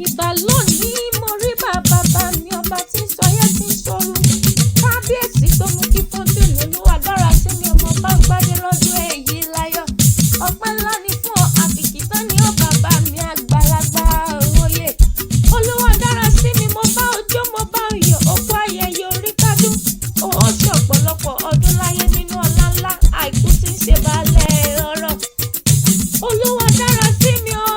Ìbà lónìí mo rí bàbá mi ọba tí ń sọyẹ tí ń sọ̀rọ̀. Kábíyèsí tó mú kí fọ́ńtẹ̀lì Olúwa dára sí mi ọmọ bá gbádé lọ́dún èyí láyọ̀. Ọpẹ́ ńlá ni fún ọ àkìkì tán ni ó bàbá mi àgbàlagbà òye. Olúwa dára sí mi mo bá ọjọ́ mo bá oyè òkú ayẹyẹ orí kádùn. Ó ṣe ọ̀pọ̀lọpọ̀ ọdún láyé nínú ọlá ńlá àìkú tí ń ṣe baálẹ̀ ọ̀rọ̀. Olúwa dára sí mi o.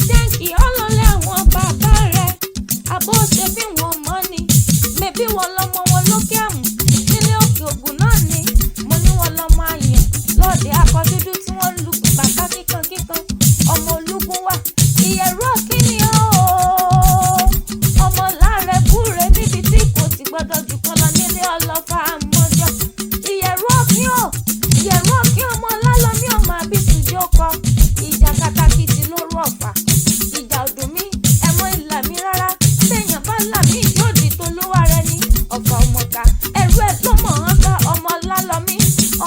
Jẹ́ǹkì ọlọ́lẹ̀ àwọn bàbá rẹ̀. Àbó ṣe bí wọn mọ́ ni. Mẹ́bí wọn lọmọ wọn lókè àmù. Nílé òkè ògùn náà ni. Mo ní wọn lọmọ àyàn. Lọ́ọ̀dẹ̀ akọ dúdú tí wọ́n lu bàtà kíkankíkan. Ọmọ olúgun wà. Ìyẹ̀rú ọ̀kíní o. Ọmọ láàrẹ̀ búre níbi tí kò ti gbọ́dọ̀ jù kan lọ nílé ọlọ́fà àmọ́jọ. Ìyẹ̀rú ọ̀kín o. Ìyẹ̀rú ọ̀kín ọmọ lálọ́mí ọmọ àbísù jókòó. Ìjà kàtàkìtì lóru ọ̀fà. Ìjà ọdún mi ẹ̀mọ́ ìlà mi rárá. Téèyàn bá là mí yóò di tolúwa rẹ ní. Ọ̀fà ọmọka ẹ̀rú ẹ̀ ló mọ̀ ọ́n ká ọmọ lálọ́mí.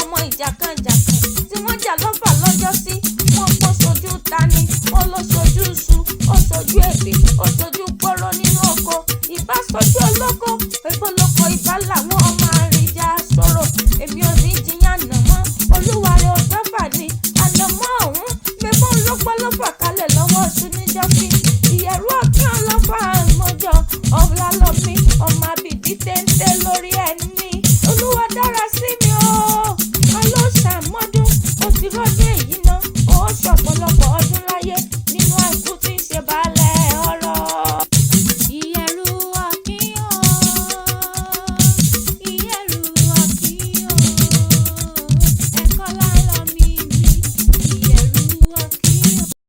Ọmọ ìjàkànjàkàn tí wọ́n jà lọ́fà lọ́jọ́ sí. Wọ́n kó sojú tani. Wọ́n ló sojú iṣu. Ó sojú èbè. Ó sojú pọ́rọ́ nínú oko. Ìbá sojú olóko. Pẹ̀pọ̀ lóko ìbá làwọn ọmọ àríjà sọ̀rọ̀. Èmi ò ní jiyàn nà mọ́. Olúwa rẹ̀ ò dọ́fà ni. Ànàmọ́ ọ̀hún mẹ́fọ́n lọ́pọ̀lọpọ̀ kalẹ̀ lọ́wọ́ oṣù níjọ́sí. Ìyẹ̀rú ọ̀kín ọlọ́fà àmọ́jọ ọ̀làlọ́mí ọmọ àbìdí téńté lórí ẹni. Olúwa dára sí mi o. Ká ló ṣàmọ́dún. Ó ti rọ́dún èyí náà. Ó ṣọ̀pọ̀lọpọ̀